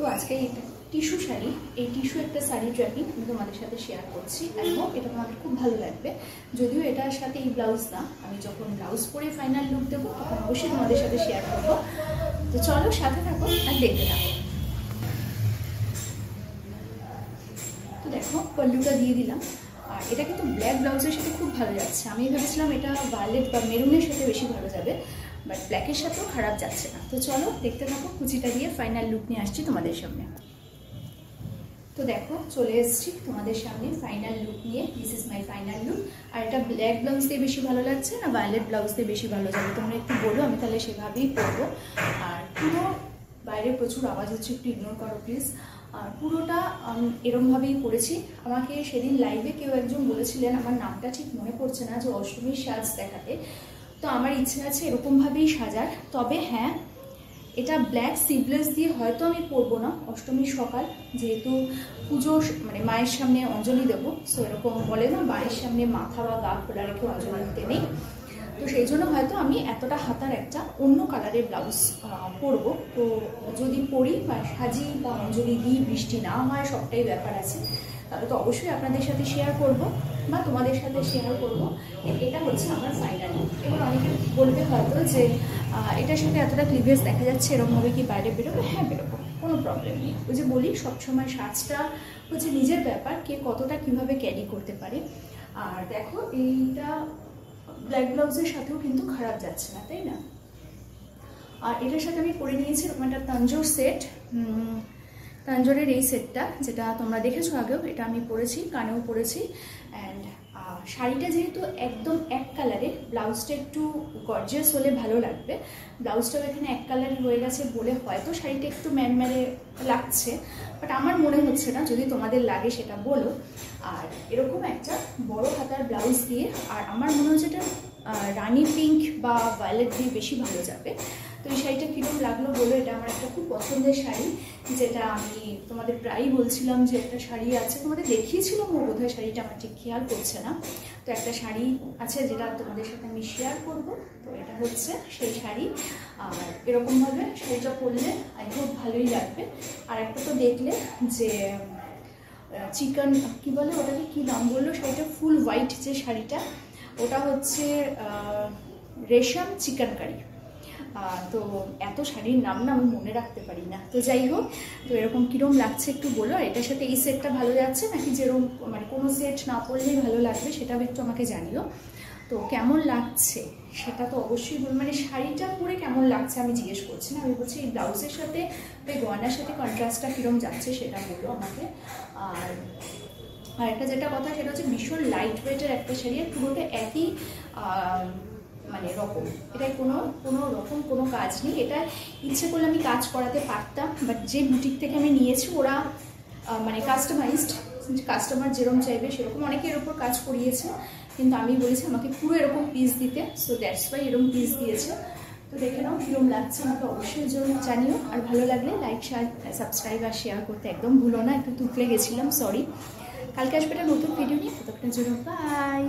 তো আজকে এই টিস্যু শাড়ি, এই টিস্যু একটা শাড়ি ট্র্যাপিং আমি তোমাদের সাথে শেয়ার করছি। আই হোপ এটা তোমাদের খুব ভালো লাগবে। যদিও এটার সাথে এই ব্লাউজ না, আমি যখন ব্লাউজ পরে ফাইনাল লুক দেবো তখন অবশ্যই তোমাদের সাথে শেয়ার করবো। তো চলো সাথে থাকো আর দেখতে থাকো। তো দেখো পল্লুটা দিয়ে দিলাম, আর এটা কিন্তু ব্ল্যাক ব্লাউজের সাথে খুব ভালো যাচ্ছে। আমি ভেবেছিলাম এটা ভায়োলেট বা মেরুনের সাথে বেশি ভালো যাবে, বাট ব্ল্যাকের সাথেও খারাপ যাচ্ছে না। তো চলো দেখতে থাকো, কুচিটা দিয়ে ফাইনাল লুক নিয়ে আসছি তোমাদের সামনে। তো দেখো চলে এসেছি তোমাদের সামনে ফাইনাল লুক নিয়ে। This is my final look. আর এটা ব্ল্যাক ব্লাউজ দিয়ে বেশি ভালো লাগছে না ভায়োলেট ব্লাউজ দিয়ে বেশি ভালো যাবে, তোমরা একটু বলো, আমি তাহলে সেভাবেই পরবো। আর পুরো বাইরে প্রচুর আওয়াজ হচ্ছে, একটু ইগনোর করো প্লিজ। আর পুরোটা এরমভাবেই পরেছি। আমাকে সেদিন লাইভে কেউ একজন বলেছিলেন, আমার নামটা ঠিক মনে পড়ছে না, যে অষ্টমীর সাজ দেখাতে। তো আমার ইচ্ছে আছে এরকমভাবেই সাজার। তবে হ্যাঁ, এটা ব্ল্যাক সিভলেস দিয়ে হয়তো আমি পরবো না অষ্টমীর সকাল, যেহেতু পুজো মানে মায়ের সামনে অঞ্জলি দেবো। সো এরকম বলে না, মায়ের সামনে মাথা বা গা খোলা রেখে অঞ্জলি দিতে নেই। তো সেই জন্য হয়তো আমি এতটা হাতার একটা অন্য কালারের ব্লাউজ পরবো। তো যদি পরি বা সাজি বা অঞ্জলি দিই, বৃষ্টি না হয়, সবটাই ব্যাপার আছে, তাহলে তো অবশ্যই আপনাদের সাথে শেয়ার করব বা তোমাদের সাথে শেয়ার করব। এটা হচ্ছে আমার ফাইনাল। এবার অনেকে বলবে হয়তো যে এটার সাথে এতটা ক্লিভেজ দেখা যাচ্ছে, এরকমভাবে কি বাইরে বেরোবে? হ্যাঁ বেরোবো, কোনো প্রবলেম নেই। ওই যে বলি সবসময় সাজটা হচ্ছে নিজের ব্যাপার, কে কতটা কিভাবে ক্যারি করতে পারে। আর দেখো এইটা ব্ল্যাক ব্লাউজের সাথেও কিন্তু খারাপ যাচ্ছে না, তাই না? আর এটার সাথে আমি পরে নিয়েছি এরকম একটা তাঞ্জোর সেট, তাঞ্জোরের এই সেটটা, যেটা তোমরা দেখেছো আগেও, এটা আমি পরেছি, কানেও পরেছি। অ্যান্ড শাড়িটা যেহেতু একদম এক কালারে, ব্লাউজটা একটু গর্জিয়াস হলে ভালো লাগবে। ব্লাউজটাও এখানে এক কালার হয়ে গেছে বলে হয়তো শাড়িটা একটু ম্যানম্যানে লাগছে, বাট আমার মনে হচ্ছে না। যদি তোমাদের লাগে সেটা বলো। আর এরকম একটা বড় হাতার ব্লাউজ দিয়ে, আর আমার মনে হচ্ছে এটা রানি পিঙ্ক বা ভায়োলেট দিয়ে বেশি ভালো যাবে। তো এই শাড়িটা কীরকম লাগলো বলো। এটা আমার একটা খুব পছন্দের শাড়ি, যেটা আমি তোমাদের প্রায়ই বলছিলাম যে একটা শাড়ি আছে, তোমাদের দেখিয়েছিলাম বোধহয় শাড়িটা, আমার ঠিক খেয়াল করছে না। তো একটা শাড়ি আছে যেটা তোমাদের সাথে আমি শেয়ার করব। তো এটা হচ্ছে সেই শাড়ি। আর এরকমভাবে শাড়িটা পরলে আই হোপ ভালোই লাগবে। আর একটা তো দেখলে যে চিকেন কি বলে, ওটাকে কি নাম বললো শাড়িটা, ফুল হোয়াইট যে শাড়িটা, ওটা হচ্ছে রেশম চিকেন কারি। তো এত শাড়ির নাম না আমি মনে রাখতে পারি না। তো যাই হোক, তো এরকম কীরকম লাগছে একটু বলো। আর এটার সাথে এই সেটটা ভালো যাচ্ছে নাকি যেরকম মানে কোনো সেট না পরলেই ভালো লাগবে, সেটাও একটু আমাকে জানিও। তো কেমন লাগছে সেটা তো অবশ্যই বল, মানে শাড়িটা পরে কেমন লাগছে আমি জিজ্ঞেস করছি না, আমি বলছি এই ব্লাউজের সাথে এই গয়নার সাথে কন্ট্রাস্টটা কীরকম যাচ্ছে সেটা বলো আমাকে। আর একটা যেটা কথা সেটা হচ্ছে ভীষণ লাইট ওয়েটের একটা শাড়ি, আর পুরোটা একই মানে রকম। এটাই কোনো রকম কোনো কাজ নেই। এটা ইচ্ছে করলে আমি কাজ করাতে পারতাম, বাট যে বুটিক থেকে আমি নিয়েছি ওরা মানে কাস্টমাইজড, কাস্টমার যেরকম চাইবে সেরকম, অনেকে এর উপর কাজ করিয়েছে, কিন্তু আমি বলেছি আমাকে পুরো এরকম পিস দিতে। সো দ্যাটস ওয়াই এরকম পিস দিয়েছে। তো দেখে নাও কীরকম লাগছে আমাকে অবশ্যই জানিও। আর ভালো লাগলে লাইক, সাবস্ক্রাইব আর শেয়ার করতে একদম ভুলো না। একটু তুকলে গেছিলাম, সরি। কালকে আসবে একটা নতুন ভিডিও নিয়ে, ততক্ষণের জন্য বাই।